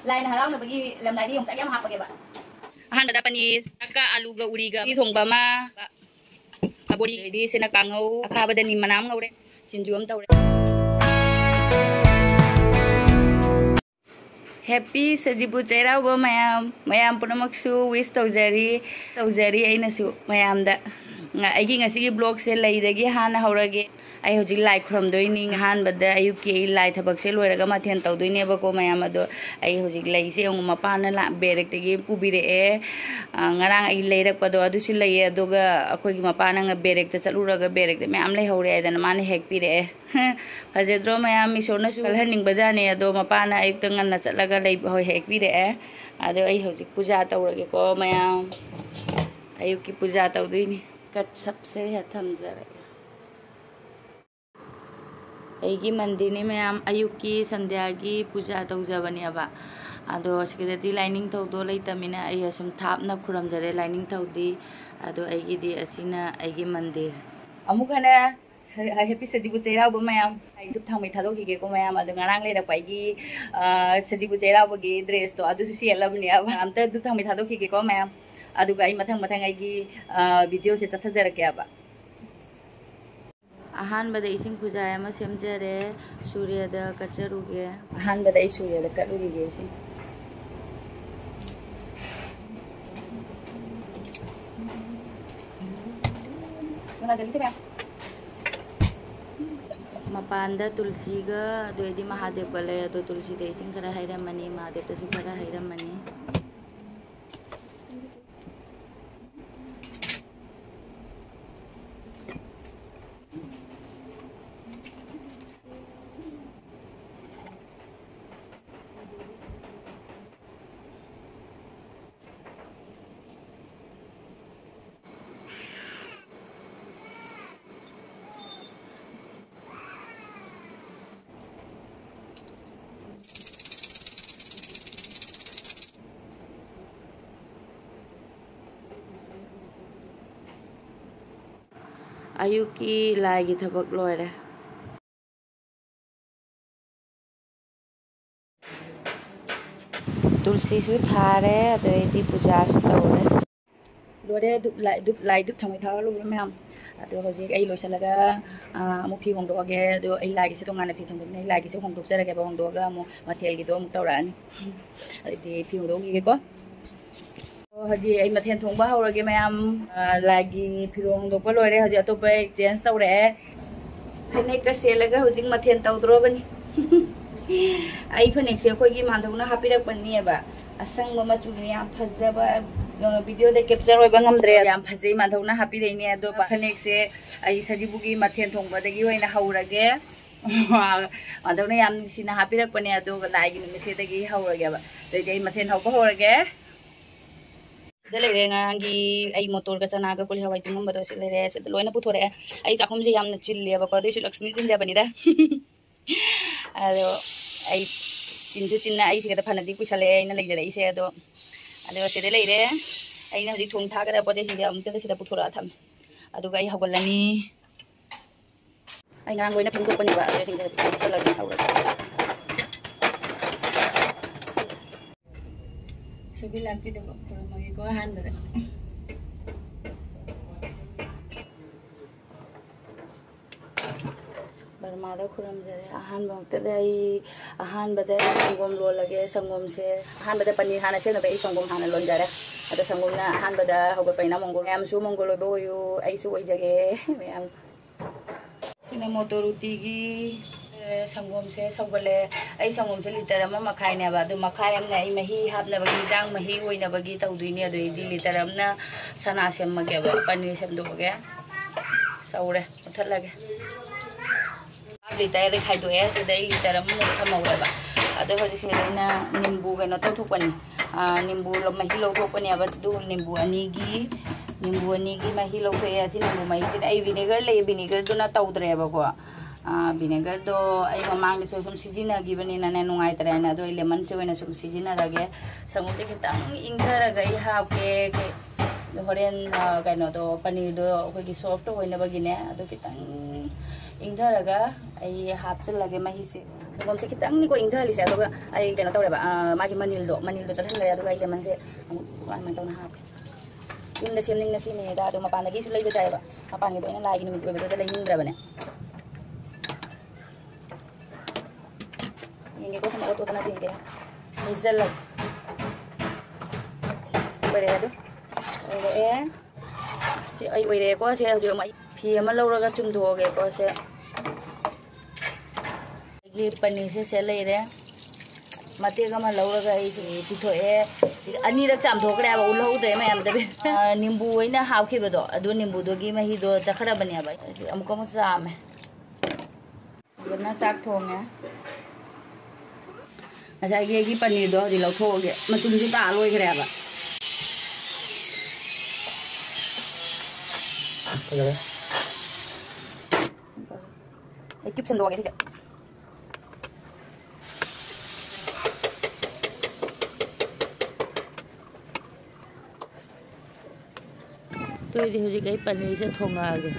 line harang na bagi lam dai yung sa yam hap bagi ba ahan bada pani ka alu ga uri ga thong ba ma abori di sina kangau akha bada ni manam ngaure sinju am tawre Happy Sajibu Chairauba mayam punamaksu wish tawjari aina su mayam da aigi ngasi blog se laidagi hana haurage ai hojik lai khram doini han bada ayuki lai thabak se loiraga mathen tawdoine bako mayam ado ai hojik lai se ong mapana la berek tegi pubire e ngarang ai leirak pado adu si lai adoga akoi mapana nga berek ta chaluraga berek de mayam lai haure aidana mane hek pire e Fajadro mayam isona su kalhaning bajane ado mapana ayuk tangan na chatlaga lai hoi hek pire e ado ai hojik puja tawrage ko mayam ayuki puja tawdoini kat sabse ha thamjare aigi mandini mayam ayuki sandhyagi puja tawjabani aba ado sikidati lining tawdo leitamina ai asum thapna khuramjare lining tawdi ado aigi di asina aigi mandir amukana Happy Sajibu Chairauba mayam ai dup thangmai thadokige ko mayam ado ngarang leirak paigi Sajibu Chairauba gi dress to adu su selabni aba amta dup thangmai thadokige ko mayam adu ga ai mathang aigi video se chathajarake aba ahan bada ising khujai ama semjare surya da kacharuge ahan bada ai surya da kaluge ising mana jali se mapanda tulsi ga doedi mahadev gale do tulsi de ising khara hairamani mahadev ta su khara hairamani Ayuki lagi thabak loire tulsi su thare adoidi puja su tawre lore dup lai dup thamai thar lu mem ado hoji ai loisalaga amu phi hong doge do ai lagi se tongana phi thong nei lagi se hong dok jarage ba hong doga amu mathel gi do mu tawrani adi phi hong dogi ko Haji ai mathen thong ba haurage mayam lagi phirong do ko loire haji atop exchange tawre phanek ka selaga hojing mathen tawdro bani ai phanek se khoi gi mandhauna hapirak banni ba asang ma chugni am phajaba video de capture oi bangam dre am phajai mandhauna hapi reini ado phanek se ai sajibu gi mathen thong ba dagi hoina haurage mandhauna yam sina hapirak bani ado lagi ni se dagi haurage ba dai mathen hau ba haurage Dalengi ay motor ka sana ka kuli hawai tumong bato sila re sa daloy na puthore ay sa akom jam na chilli ba ko do si Lakshmi jinja banida ado ay chinju chinna ay sigata phanadi puisale ay na legdere ise ado sede leire ay na hodi thong tha ka poje sindia amte sida puthora tham ado ga ay hawalani ay ngang loina phingko pani ba ado sindia puthora hawra Sabi lampi de ko magi ko han da barmada khuram jare ahan bangte dai ahan bada sangom lo lage sangom se ahan bada pani hana se no be sangom hana lon jare ada sangom na ahan bada hogo paina mongol am su mongol bo yu ai su oi jage am sina motoruti gi sangom se sawale ai sangom se liter ama makhai ne ba du makhai am na ai mahi hab na bagi dang mahi oi na bagi tawdui ne do di liter am na sana sem ma ge ba pani sem do ge saure uthat lage ab liter re khai do e se dai liter am mo thamau ba ado hoji se na nimbu ge no to pani nimbu lo mahi lo to pani ba du nimbu ani gi mahi lo to e asi nimbu mahi se ai vinegar do na tawdre ba ko vinegar do ai mamang so sum sijina gibani na ne nungai tare na do lemon se wena sum sijina rage sangu te kitang ingthara ga I ha ke horen ga no do paneer do ko gi soft hoina bagine ado kitang ingthara ga ai hap chal lage mahi se संगोम से खितंग निको इंथलिसे अदुगा आई केनो तौरेबा मागी मनिल दो चलहनगरे अदुगा आई lemon से अमु सुमाय तौना हाप युमदा सेमनिंग नसीने दा अदु मपानगी सु लैबा जायबा मपानगी दोइना लागी नुमि ओबेदो लैनिंग्रबने येंगे को सम ओतो तना जिंगे इजल बरे अदु ए से आई ओइरे को से हजु मै फी अमा लौरगा चुमथोगे को से ये पनीर से लेरे मतेग अमा लौरगा आई पिथोए अनीरक चामथोखरे अब उलहौद्रे मयाम दबे निंबू ओइना हावखिबदो अदु निंबू दोगी मही दो चखरबने बा अमुक अमु चामे गना चाक थोंगे अच्छा ये पनीर दो हजि लौथोगे मचुमसु ता लोइखरे बा एक किप्सन दोगे से तो ये हो जी पनीर से थोंगागे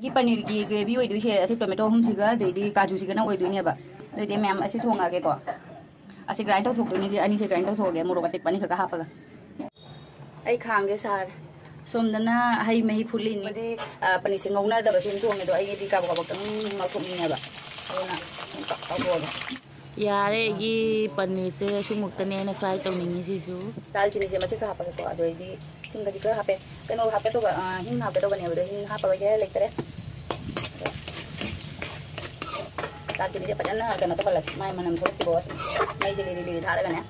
ये पनीर की ग्रेवी होई दुई से असे टोमेटो हम सिगा दोइदी काजू सिगा ना होई दुई नेबा दोइदी मैम असे थोंगागे को असे ग्राइंड थोक दुनी जे अनी से ग्राइंड थोगे मोरो टेक पानी खका हापगा आई खांगे सार सोमदना हई मही फुलिनी दी पनीर से ngौना दबा से थोंगे दो आई दी काबो काबो तंग ngौथोकनिनेबा अदुना काबोगा यारे ये पनीर से सुमुक्तने ने फ्राई तौनिंगी सिसु दालचीनी से मचे का हापगे को अदोइदी सिंगदी का हापे कनो हापे तो हिंग हापे तो बने बदो हिंग हापा के लेतरे दालचीनी से पजन कनो तो बलक माय मनम थोड़ी बॉस मई से लिली धारगा ने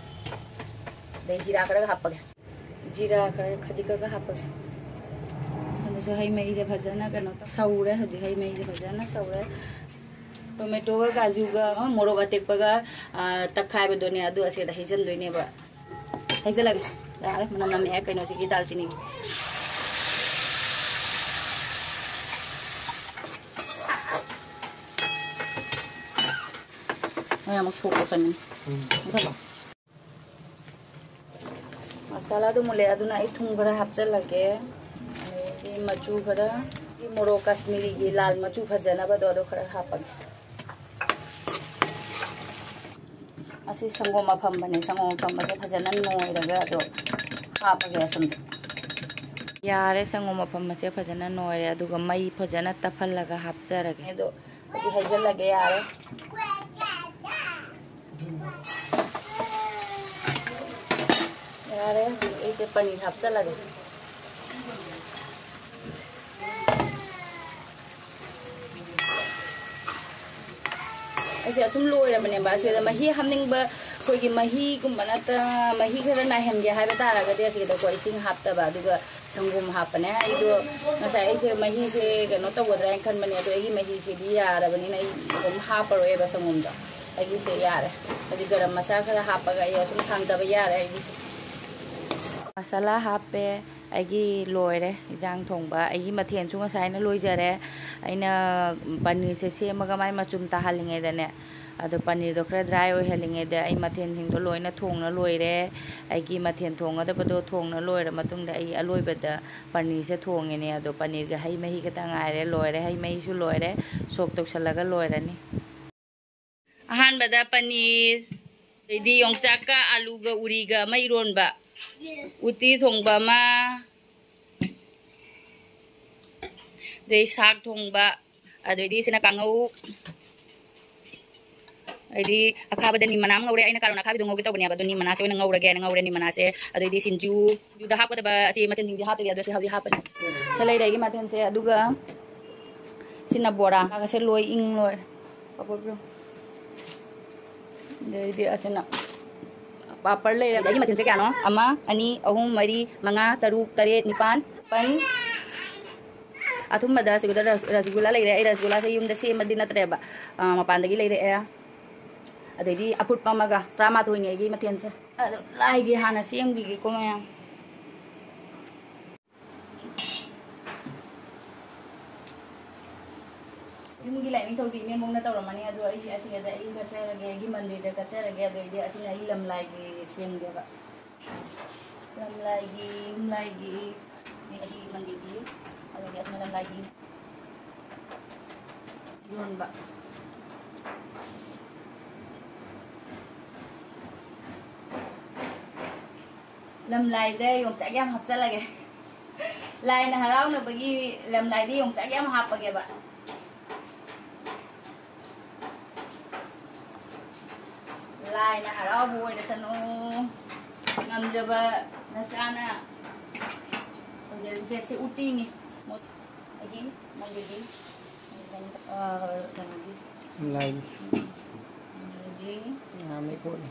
दे जीरा कर हापगे जीरा कर खजिका का हापगे अदो हई मई से भजना कनो तो सौरे हदि हई मई से भजना सौरे टोमेटो का काजू का मोरोग अटेक्पगा तखाइबदोने अदु असेदा हेजनदोइनेबा हेजलग यारे मनम ए कइनो सिगी दालचीनी मैं अमुक सोको सनी मसाला दो मुले अदुना आई थुम खरा हापचलगे ए मचू खरा ई मोरोग कश्मीरी की लाल मचू फजनबा दो खरा हापगे असी संगोम मफम बने संगोम मफम बसे फजन नोइरगा दो हापगे असुम यारे संगोम मफम बसे फजन नोइरे अदुगा मई फजन तफलगा हापचरगे दो अदि हेजलगे यारे यारे ऐसे पनीर हापचलगे ऐसे असुम लोइरबने बा से मही हमनिंगबा कोई मही गुमबनत मही खर नाहनगे हाइबा तारगदे असिदा को इसिंग हापतबा दुगा संगुम हापने आइदो नसा ऐसे मही से कनो तवदरा खनबने दो एगी मही से दी यारबनी नै गुम हापरोएबा संगुमदा एगी से यारे अदि गरम मसाला खर हापगा ये असुम थांगदबा यारे एगी मसाला हापे आइगी लोइरे इजांग थोंबा आइगी मथेन सु ngसाइना लोइजरे आइना पनीर से सेमगा माइ मचुम ताहालिंगे दने अदो पनीर दो खरा ड्राई ओइ हेलिंगे दे आई मथेन सिंग दो लोइना थोंगना लोइरे आइगी मथेन थोंगदबदो थोंगना लोइरे मतुंग आई अलोइबदा पनीर से थोंगेने अदो पनीर गा हई मही गता ngaire लोइरे हई मही सु लोइरे सोक तोक्सलगा लोइरनी अहान बदा पनीर देदी योंगचाक का आलू गा उरी गा मई रोनबा उती थोंबा मा दे साग थोंबा अदोइदी सिना कांगौ अदि अखाबदा नि मनाम ngौरे आइना कारोना खाबि दंगौ गितबने बदो नि मनासे ओना ngौरगे ना ngौरे नि मनासे अदोइदी सिनजु जुदा हापदबा असि मचन सिंग हापदि अदो से हाबि हापन सलै रैगी माथेन से अदुगा सिना बोरा का से लोइ इंग लोइ पपब्रो देदी असना पापड़ ले रही मथिन से क्या नो अम्मा अनि अहुम मरी मंगा तरुक तरेत निपान पन अथुम बदा सिगुदा रसगुल्ला ले रे रसगुल्ला से युम दसे मदि नत्रेबा मपान दगी ले रे अदेदी अफुट पमगा ट्रामा तोइने गी मथिन से लाइगी हाना सेम गी को मया युमगी लाइनिंग थौदी ने मोंगना तौरमani अदो आई असिगदा आई गचरगे गी मंदिर दा गचरगे अदो इदि असिना आई लमलाइगी सेमगेबा लमलाइगी नि आई मंदिर दी अदो इदि असिना लमलाइगी योनबा Lam lai de yong chak yam hap lage. Lai na harau na bagi lam lai de yong chak yam hap page ba. Lai na harau boy da sanu. Ngam jaba na sana. Jadi saya si uti ni. Mot lagi lagi. Lain. Lagi. Nami po ni.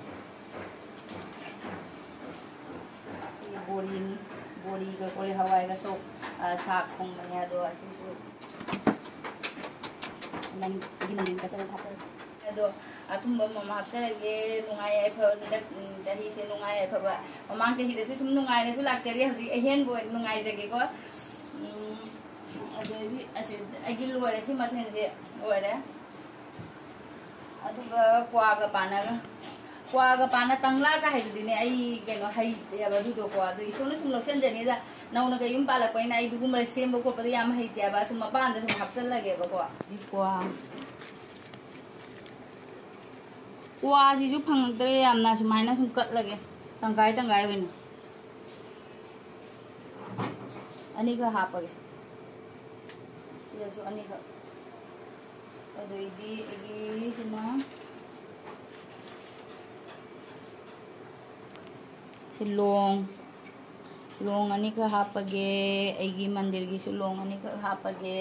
Bori ni, bori ka kole hawai ka so sak kong manya do asin so. Nang di mandin ka sa hapsa. Do atum ba mama hapsa lagi nungai ai pha ndak jahi se nungai ai pha ba. Mamang jahi da su sum nungai na su lak chari haji ahen bo nungai jage ko. Ado bi asin agil wara si mathen je wara. Aduga kwa ga pana tangla ka hai dine ai keno hai ya ba du do kwa do isonu sum loksan jani da nauna ka yum pala paina ai dugum re sem ko pa yam hai tia ba sum pa anda sum hapsal lage ba ko di kwa ji ju phang dre yam na sum haina sum kat lage tanggai win ani ka ha pa ge ya so ani ka ado igi sima long ani ka hapage aigi mandir gi su long ani ka hapage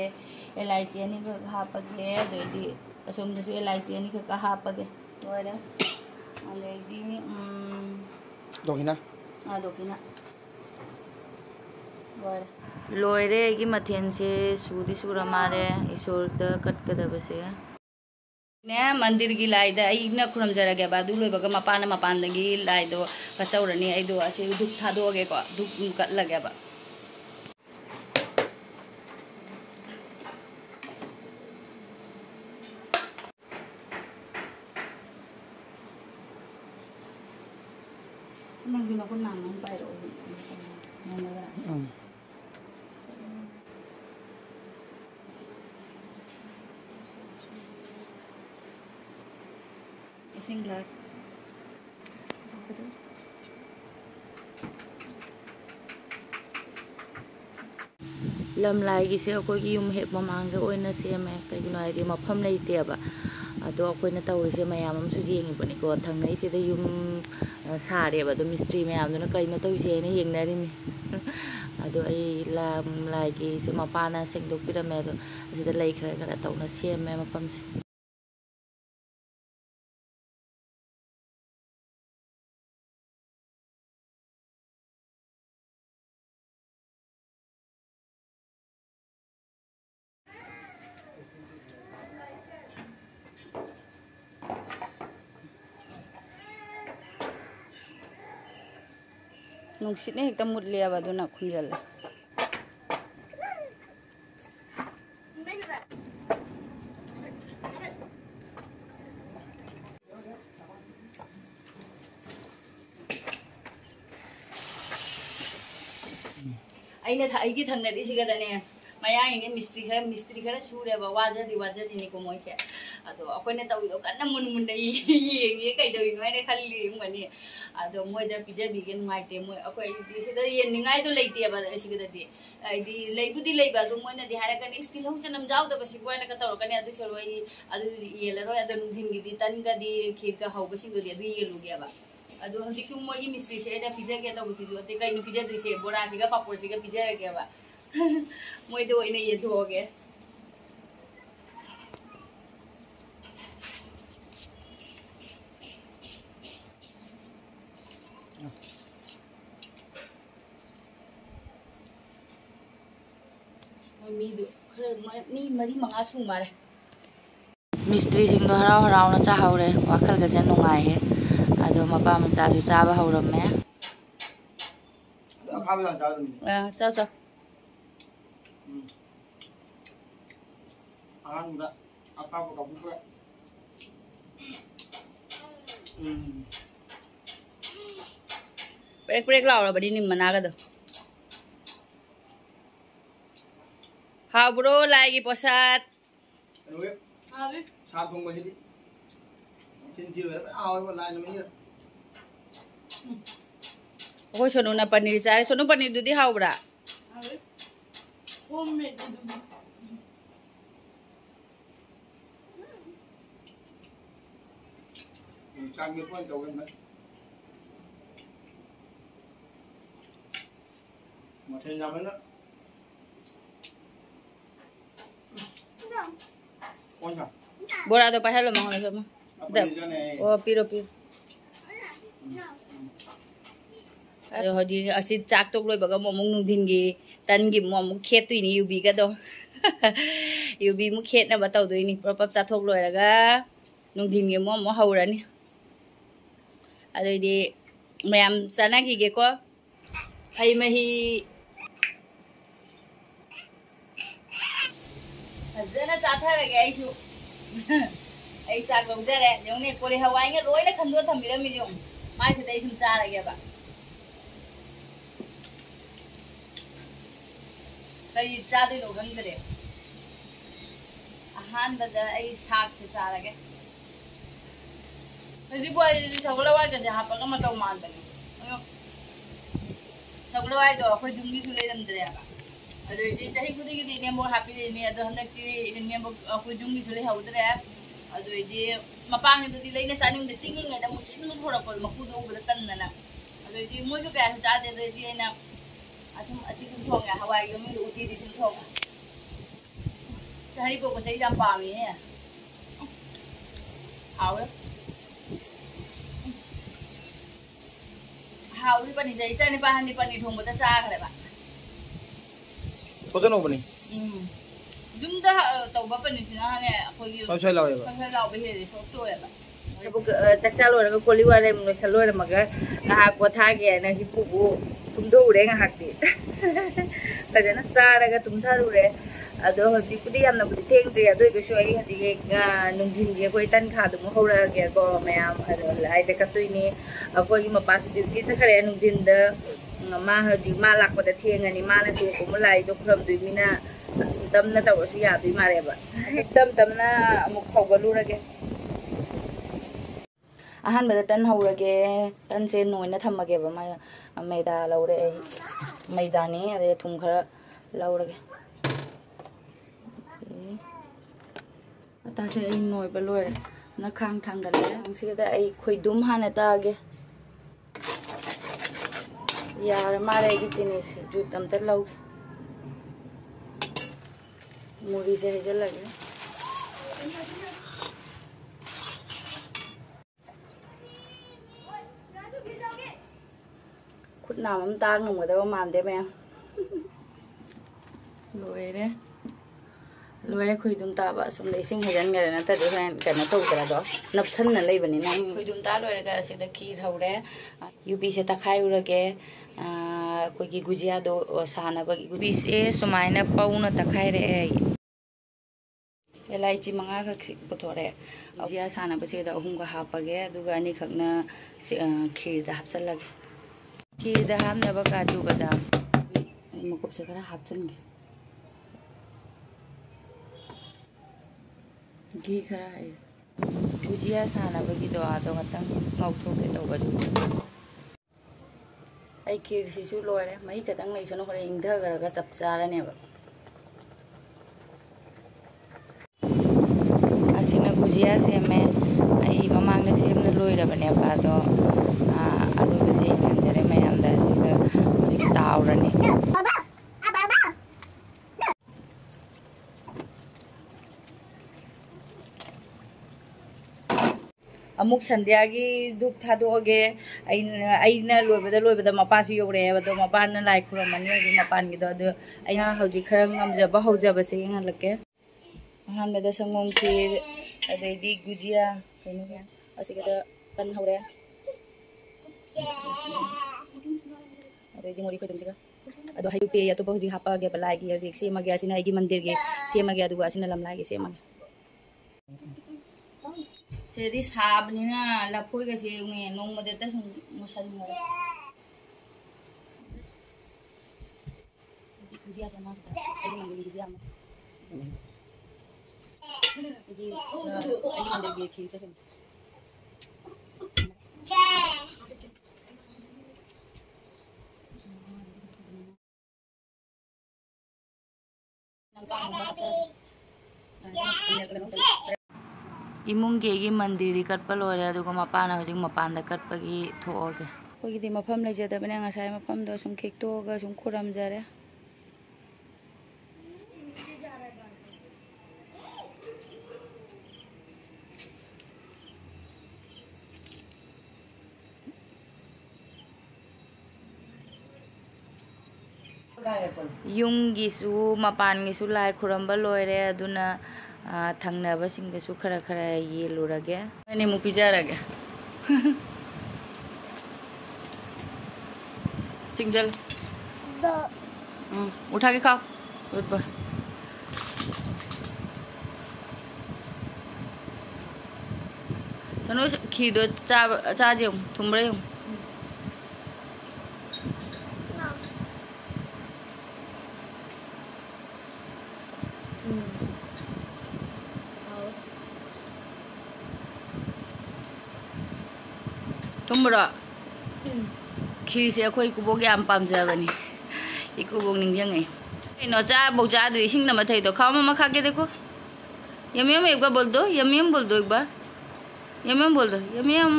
elaichi ani ka hapage doidi asum da su elaichi ani ka hapage ore andi Dokina. Dokina ore loire gi mathen se sudi sura mare isor da kat kada base ne mandir gi lai da ai na khuram jara ge ba du loi baga mapan da gi lai do ka chaurani ai do ase duk tha do ge ko duk kat lage ba nang gina ko nang pai ro nang Ising glass. Lam lai gi se ko gi yum hek mamang ga oina seme kai gi noi di mafam nei te ba ado akoina tawri mayam am su jengi bani ko thangnai se da yum sare ba do mystery mayam do na kai na toy se ne yengnari ni ado ai lam lai gi se mapana sengdok pirame do se da lai khara khara tawna seme mafam se nungsit ne hekta mut liya ba do na khunjal aina tha aigi thangna di siga dane maya ine mystery khara sure ba waja di ni ko moise ado akoine tawi do kanna mun dai ye kai do ino ene khalli ngani ado moi da pija bigen ngai te moi akoi di sida ye ningai do leite ba siga di ai di leibudi leiba do moi na di hara kan still hu chanam jaw da basi boina ka tawro kani adu soroi adu ye la roi adu nunghin gi di tan ga di khir ka hau basi do di adu ye lu gya ba adu hajik sum moi mystery se da pija ke ta basi jo te kai no pija du se bora siga papor siga pija ra gya ba moi do ine ye do ge mi mari manga su mare mystery sing do harau na cha haure wakhal ga jan nungai he ado mapa ma cha ju cha ba hauram me cha cha Udah apa buka break laura badi nim mana ga do ha bro lagi posat Abi sa thong ba hidi chin chiu ai ao ba lai no mi अखोई सोनूना पनीर चारे सोनू पनीर दुदी हाउब्रा Trang nghiệp quan trọng hơn mà thêm nhau nữa quan trọng बोरा तो पैसा लो मांगने सब ओ पीरो पीरो अरे हजी असी चाक तो लोई बगा मोमों नुदिन गी तन गी मोमों खेत तो इन्हीं यूबी का दो यूबी मु खेत ना बताओ दो इन्हीं पर पप चाथोक लोई लगा नुदिन गी मोमों हाउरा नी अरे ये मैं हम चना की गे को हई में ही जना चाथा लगे आई थू आई चाक लोग जरे यों ने कोले हवाई के रोई ने खंडो थमीरा मिलियों माय से दे सुन चार लगे बा कई चादे लोग अंदरे आहान बजा आई साग से चार लगे jadi buat sekolah aja dah apa kamu tahu mana ni? sekolah aja aku jumpi sulit dalam dia. Ada jadi cari kudi kudi ni mau happy ni ada hendak kiri ni mau aku jumpi sulit hau dia. Ada jadi mapang itu di lain saning di tinggi ni ada musim tu thora kau makudu beratan nana. Ada jadi mau juga aku cari ada jadi na asyik tumpang ya Hawaii yang itu uti di tumpang. Hari pun saya jam pagi ni. Awal. Hau ni pani jadi cani pahan ni pani thong betul sah kerana. Kau tahu apa ni? Jumlah tahu apa ni sih nah ni aku you. Kau saya lau ya. Kau saya lau beheri foto ya. Aku cakap lu orang kau liwat yang mula selalu orang maga ngah aku thagi ya nah hipu bu tumdo ureng ngah hati. Kerana nak sah raga tumthar ureng. Aduh hati ku dia nak beri teng dia aduh itu syai hati ke nungguin dia kau itan khadu mau hura dia kau macam aduh lai dekat tu ini aku ini mapas duty sekarang nungguin dah mah hati malak pada tiang ni mana tu aku mulai tu keram tu mina dam na tahu sih ya tu mana ba dam na mukhau galu lagi ahan pada tan hau lagi tan sen noi na tham lagi ba maida lau re maida ni ada thum khara lau lagi ta sẽ anh nồi bơ lôi nó khang thang gần đấy anh sẽ cái ai khui đúng hai này ta cái यार हमारे की चीनी से जो तम तक लोग मूरी से है लगे खुद नाम हम ताक नूँ मत वो मान दे मैं लोए रे लोरे खुई दुम ता बा सुम लेसिंग हेजन गे ना त देन कना तो करा दो नपसन न लई बनी ना खुई दुम ता लोरे गा सिदा खीर हौरे यूपी से तखाई उरगे कोई की गुजिया दो साना बगी गुबी से सुमाइना पाउना तखाई रे एलाइची मंगा खक पुथोरे गुजिया साना बसे दा अहुम का हापगे दुगा अनि खकना खीर दा हापसन लगे खीर दा हामना बा काजू बादाम मकुब से करा हापसनगे घी खरा है गुजिया साना बगी दो आदो खतंग ngौथो के तो बजू ai खीर सिसु लोरे मई खतंग नै सनो खरे इंधा गरगा चप चारने बा असिना गुजिया से मैं ai ममांग ने सेम न लोइरबने बा दो आलू बसे खंजरे मयाम दा सिगा हजि तावरने अमुक संध्या की धूप था दोगे अइना लोइबदा मपासु योरे बदो मपान लाइ खुरमनी मपान की दो अइना हौजि खरं ngमजबा हौजबसे यंगलके अहानबदा संगोम खीर अदैदि गुजिया कइनो या असिगदा तन हौरे अदैदि मोरी खदमसिगा अदो हायु पे या तो बहुजी हापा गे बलाई की हौजि सेमा गे असिना आइगी मंदिर गे सेमा गे अदुगा असिना लमलाई गे सेमा सेदी साबनी ना लफोई का से उन्हें नोंग में देता सुन मुसल में गुजिया से मार देता है मंदिर गुजिया में ये मंदिर की खीर से इमुंगे मंदिर कटपा लोरे मपाना हजिक मपान कटपगी थोगे अखोगी मफम लेजदबने ngасai मफमदो सुम खेक्तोगा सुम खुरमजरे यूंगीसु मपानगीसु लाई खुरंबा लोरे अदुना थंगनाबसिंगसु खरा खरा येलुरगे मैंने मु पिजारगे चिंगल उठा के खाओ दूध पर चलो खीर दो चा जे थुमरे तुम्बरा खीर से अखोई कुबोग याम पामजाबनी इ कुबोग निंजंगे नो चा बोजा दे सिंग न मथै दो खाओ ममा खा के देखो यम यम एक बार बोल दो एक बार यम बोल दो यम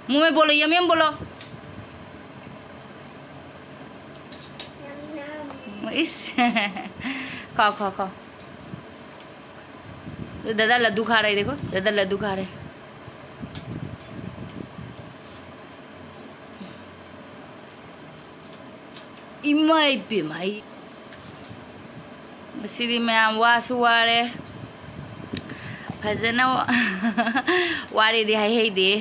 मुंह में बोलो यम बोलो इस खाओ खाओ खाओ दादा लड्डू खा रहे देखो दादा लड्डू खा रहे इमाई पिमाई सिरी मैम वासु वारे फजना वारी दे हाई दे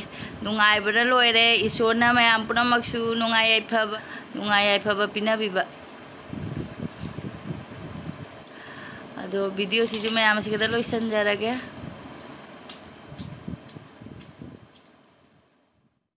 नुंगाई बड़ा लोरे इसोरना मैम पुनमक्सु नुंगाई फब पिनाबिबा अदो वीडियो सिजु मैम सिगदा लोइसन जरगे